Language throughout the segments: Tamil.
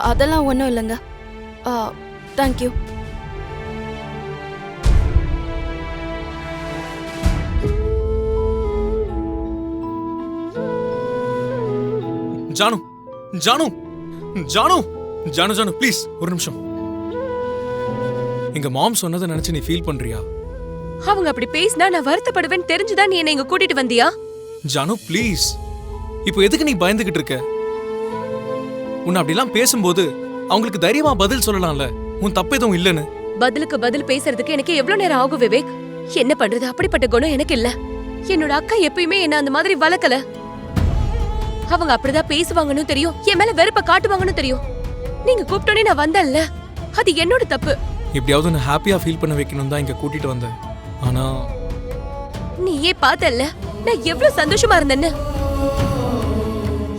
அதெல்லாம் ஒன்றும் இல்லைங்க. தேங்க்யூ. ஜானு ஜானு ஜானு ஜானு ஜானு ப்ளீஸ் ஒரு நிமிஷம். எங்க மாம் சொன்னதை நினைச்சு நீ ஃபீல் பண்றியா? அவங்க அப்படி பேசினா நான் வருத்தப்படுவேன்னு தெரிஞ்சுதான் நீ என்ன இங்க கூட்டிட்டு வந்தியா? ஜானு ப்ளீஸ், இப்போ எதுக்கு நீ பயந்துகிட்டு இருக்க? உன்னை அப்படிலாம் பேசும்போது அவங்களுக்கு தைரியமா பதில் சொல்லலாம்ல, உன் தப்பு எதுவும் இல்லைன்னு. பதிலுக்கு பதில் பேசுறதுக்கு எனக்கு எவ்வளவு நேரம் ஆகும் விவேக்? என்ன பண்றது, அப்படிப்பட்ட குணம் எனக்கு இல்ல. என்னோட அக்கா எப்பயுமே என்ன அந்த மாதிரி வளர்க்கல. அவங்க அப்படிதான் பேசுவாங்கன்னு தெரியும், என் மேல வெறுப்ப காட்டுவாங்கன்னு தெரியும். நீங்க கூப்பிட்டோன்னே நான் வந்தேன்ல, அது என்னோட தப்பு. எப்படியாவது நான் ஹாப்பியா ஃபீல் பண்ண வைக்கணும் தான் இங்க கூட்டிட்டு வந்தேன். ஆனா நீயே பார்த்தல்ல நான் எவ்வளவு சந்தோஷமா இருந்தேன்னு.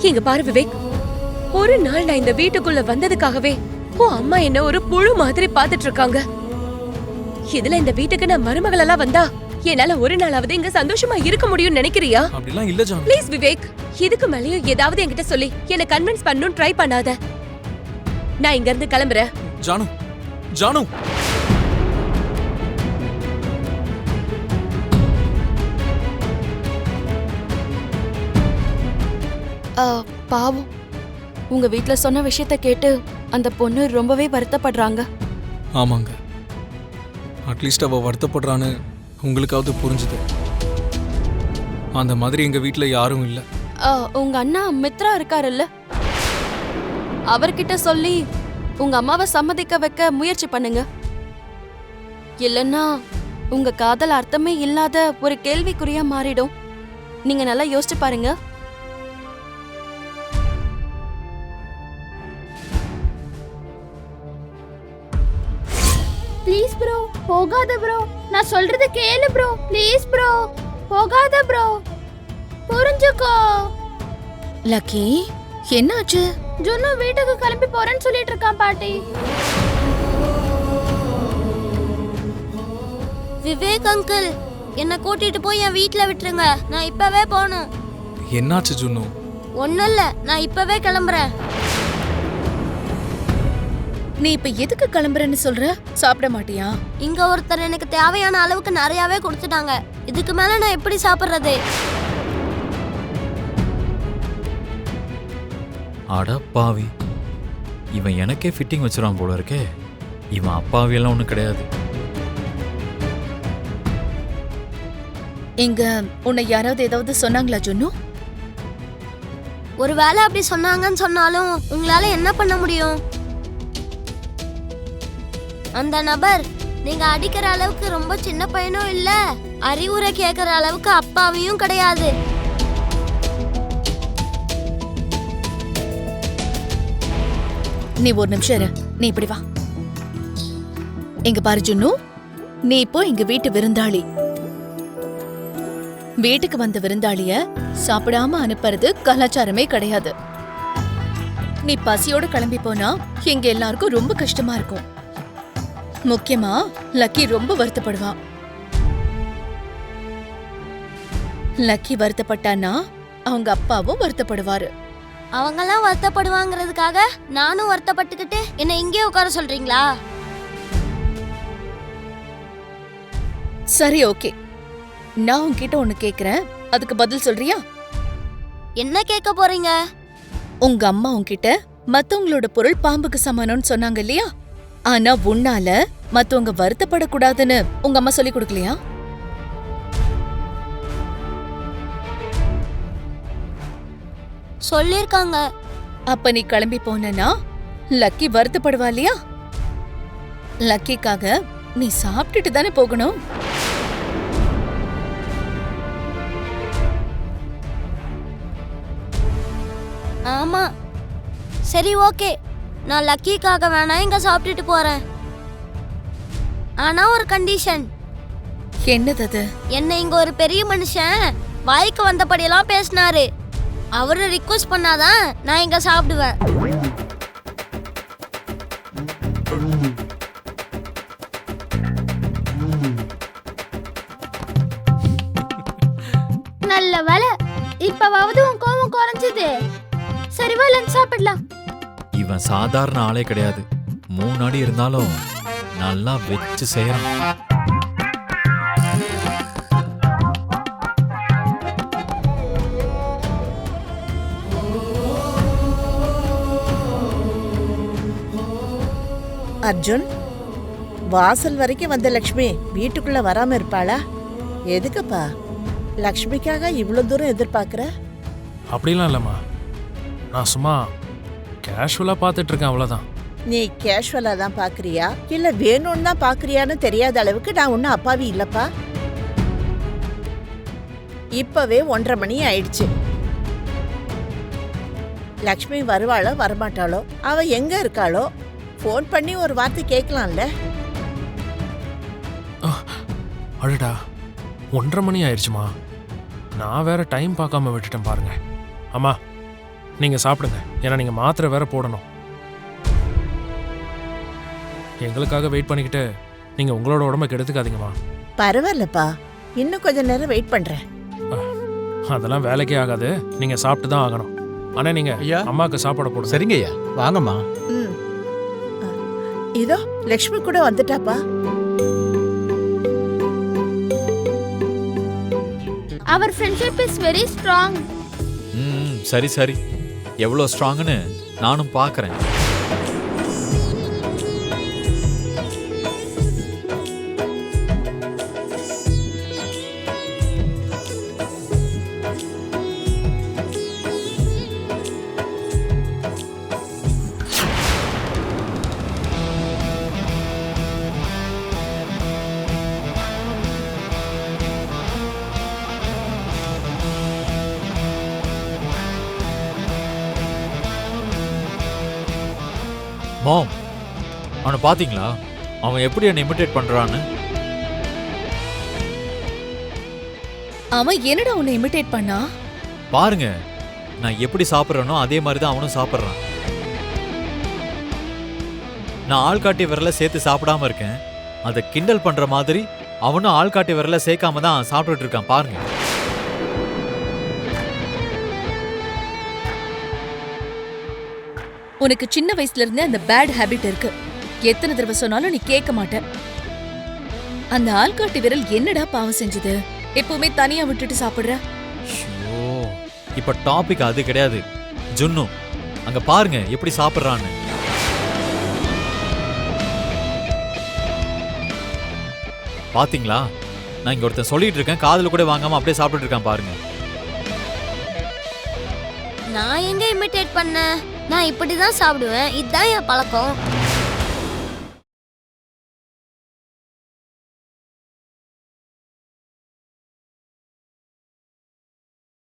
இங்க பாரு விவேக், ஒரு நாள் நான் இந்த வீட்டுக்குள்ள வந்ததுக்காகவே உன் அம்மா என்ன ஒரு புழு மாதிரி பாத்துட்டு இருக்காங்க. இதுல இந்த வீட்டுக்கு நான் மருமகளெல்லாம் வந்தா என்னால ஒரு நாளாவது இங்க சந்தோஷமா இருக்க முடியும்னு நினைக்கிறியா? அப்படிலாம் இல்ல ஜானு. ப்ளீஸ் விவேக், இதுக்கு மேலயும் ஏதாவது என்கிட்ட சொல்லி என்ன கன்வின்ஸ் பண்ணனும் ட்ரை பண்ணாத. நான் இங்க இருந்து கிளம்புறேன். ஜானு ஜானு பாவம், உங்க வீட்ல சொன்ன விஷயத்த கேட்டு அந்த பொண்ணு ரொம்பவே வருத்தப்படுறாங்க. ஆமாங்க, அட்லீஸ்ட் அவ வருத்தப்படுறான்னு உங்களுக்காவது புரிஞ்சுது. அந்த மாதிரி எங்க வீட்ல யாரும் இல்ல. உங்க அண்ணா மித்ரா இருக்காருல்ல, அவர்கிட்ட சொல்லி உங்க அம்மாவை சம்மதிக்க வைக்க முயற்சி பண்ணுங்க. இல்லைன்னா உங்க காதல் அர்த்தமே இல்லாத ஒரு கேள்விக்குறியா மாறிடும். நீங்க நல்லா யோசிச்சு பாருங்க. ப்ளீஸ் ப்ரோ, போகாத ப்ரோ. நான் சொல்றத கேளு ப்ரோ. ப்ளீஸ் ப்ரோ, போகாத ப்ரோ. புரிஞ்சுக்கோ. லக்கி, என்னாச்சு? ஜுன்னு வீட்டுக்கு கிளம்பி போறேன்னு சொல்லிட்டு இருக்கான் பாட்டி. விவேக் அங்கிள், என்ன கூட்டிட்டு போய் என் வீட்ல விட்டுருங்க. நான் இப்பவே போகணும். என்னாச்சு ஜுன்னு? ஒண்ணும் இல்ல, நான் இப்பவே கிளம்புறேன். நீ இப்ப எதுக்கு கிளம்புறன்னு சொல்ற? சாப்பிட மாட்டியா? இங்க ஒருத்தர் எனக்கு தேவையான அளவுக்கு நிறையவே கொடுத்துட்டாங்க. இதுக்கு மேல நான் எப்படி சாப்பிடுறது? அட பாவி, இவன் எனக்கே ஃபிட்டிங் வச்சிருவான் போல இருக்கே. இவன் அப்பாவியெல்லாம் ஒன்றும் கிடையாது. இங்க உன்னை யாராவது ஏதாவது சொன்னாங்களா ஜுன்னு? ஒருவேளை அப்படி சொன்னாங்கன்னு சொன்னாலும் உங்களால என்ன பண்ண முடியும்? அந்த நபர் நீங்க அடிக்கிற அளவுக்கு ரொம்ப சின்ன பையனும் இல்ல, அறிவுரை கேட்கற அளவுக்கு அப்பாவியும் கிடையாது. நீ ஒரு நிமிஷம் இரு. நீ இப்படி வா. இங்க பாரு ஜுன்னு, நீ இப்போ எங்க வீட்டு விருந்தாளி. வீட்டுக்கு வந்த விருந்தாளிய சாப்பிடாம அனுப்புறது கலாச்சாரமே கிடையாது. நீ பசியோட கிளம்பி போனா எங்க எல்லாருக்கும் ரொம்ப கஷ்டமா இருக்கும். முக்கியமா லக்கி ரொம்ப வருத்தப்படுவா. லக்கி வருத்தப்பட்டானா அவங்க அப்பாவும் வருத்தப்படுவாரு. அவங்கெல்லாம் வருத்தப்படுவாங்கிறதுக்காக நானும் வருத்தப்பட்டுக்கிட்டு என்ன இங்கே உட்கார சொல்றீங்களா? சரி, ஓகே. நான் உன்கிட்ட ஒண்ணு கேக்குறேன், அதுக்கு பதில் சொல்றியா? என்ன கேட்க போறீங்க? உங்க அம்மா உன்கிட்ட மத்தவங்களோட பொருள் பாம்புக்கு சமானம்னு சொன்னாங்க இல்லையா? ஆனா உன்னால மத்தவங்க வருத்தப்படக்கூடாதுன்னு உங்க அம்மா சொல்லி கொடுக்கலையா? சொல்லிருக்காங்க. அப்ப நீ கிளம்பி போனா லக்கி வருத்தப்படுவா இல்லையா? லக்கிக்காக நீ சாப்பிட்டுட்டு தானே போகணும். ஆமா, சரி, ஓகே. நான் லக்கிக்காக வேணா இங்க சாப்பிட்டுட்டு போறேன். ஆனா ஒரு கண்டிஷன். என்னது அது? என்ன இங்க ஒரு பெரிய மனுஷன் வாய்க்கு வந்தபடியெல்லாம் பேசினாரு. அவரை ரிக்வெஸ்ட் பண்ணாதான் நான் இங்க சாப்பிடுவேன். நல்ல வேலை, இப்பவாவது உன் கோவம் குறைஞ்சது. சரி வா, லஞ்ச் சாப்பிடலாம். இவ இவன் சாதாரண ஆளே கிடையாது. 3 அடி இருந்தாலும் நல்லா வச்சு செய்யறான். அர்ஜுன், வாசல் வரைக்கும் வந்த லக்ஷ்மி வீட்டுக்குள்ள வராம இருப்பாளா? எதுக்குப்பா லக்ஷ்மிக்காக இவ்வளவு தூரம் எதிர்பார்க்கற? அப்படிலாம் இல்லைம்மா, நான் சும்மா கேஷுவலாக பார்த்துட்டு இருக்கேன், அவ்வளோதான். நீ கேஷுவலா தான் பாக்குறியா இல்ல வேணும்னு தான் பாக்குறியான்னு தெரியாத அளவுக்கு நான் ஒன்னும் அப்பாவி இல்லப்பா. இப்பவே 1:30 மணி ஆயிடுச்சு. லக்ஷ்மி வருவாளோ வரமாட்டாளோ, அவ எங்க இருக்காளோ ஃபோன் பண்ணி ஒரு வார்த்தை கேட்கலாம்ல. அடடா, 1:30 மணி ஆயிடுச்சுமா. நான் வேற டைம் பார்க்காம விட்டுட்டேன் பாருங்க. அம்மா, நீங்கள் சாப்பிடுங்க, ஏன்னா நீங்கள் மாத்திரை வேற போடணும். எங்களுக்காக வெயிட் பண்ணிக்கிட்டு நீங்கள் உங்களோட உடம்ப கெடுத்துக்காதீங்கம்மா. பரவாயில்லப்பா, இன்னும் கொஞ்ச நேரம் வெயிட் பண்றேன். அதெல்லாம் வேலைக்கே ஆகாது, நீங்கள் சாப்பிட்டு தான் ஆகணும். ஆனால் நீங்கள் ஐயா, அம்மாவுக்கு சாப்பாடு போடுங்க. சரிங்க ஐயா, வாங்கம்மா. ம். இதோ லக்ஷ்மி கூட வந்துட்டாப்பா. அவர் ஃப்ரெண்ட்ஷிப் இஸ் வெரி ஸ்ட்ராங். சரி சரி, எவ்வளோ ஸ்ட்ராங்னு நானும் பார்க்கறேன். மாம், அவனை பாத்தீங்களா? அவன் எப்படி என்னை இமிட்டேட் பண்றான்னு. அவன் என்னடா உன்னை இமிட்டேட் பண்ணா? பாருங்க, நான் எப்படி சாப்பிட்றேனோ அதே மாதிரி தான் அவனும் சாப்பிட்றான். நான் ஆள்காட்டி விரல சேர்த்து சாப்பிடாம இருக்கேன், அதை கிண்டல் பண்ற மாதிரி அவனும் ஆள்காட்டி விரல சேர்க்காம தான் சாப்பிட்டுட்டு இருக்கான். பாருங்க. உனக்கு சின்ன வயசுல இருந்தே அந்த பேட் ஹேபிட் இருக்கு. எத்தனை தடவை சொன்னாலும் நீ கேட்க மாட்ட. அந்த ஆள்காட்டி விரல் என்னடா பாவம் செஞ்சது? எப்பவுமே தனியா விட்டுட்டு சாப்பிடுற. ஐயோ, இப்ப டாபிக் அது கிடையாது. ஜுன்னு, அங்க பாருங்க எப்படி சாப்பிடுறான்னு. பாத்தீங்களா? நான் இங்க ஒருத்தன் சொல்லிட்டு இருக்கேன், காதுல கூட வாங்காம அப்படியே சாப்பிட்டுட்டு இருக்கான். பாருங்க. நான் எங்க இமிட்டேட் பண்ண? நான் இப்படிதான் சாப்பிடுவேன், இதுதான் என் பழக்கம்.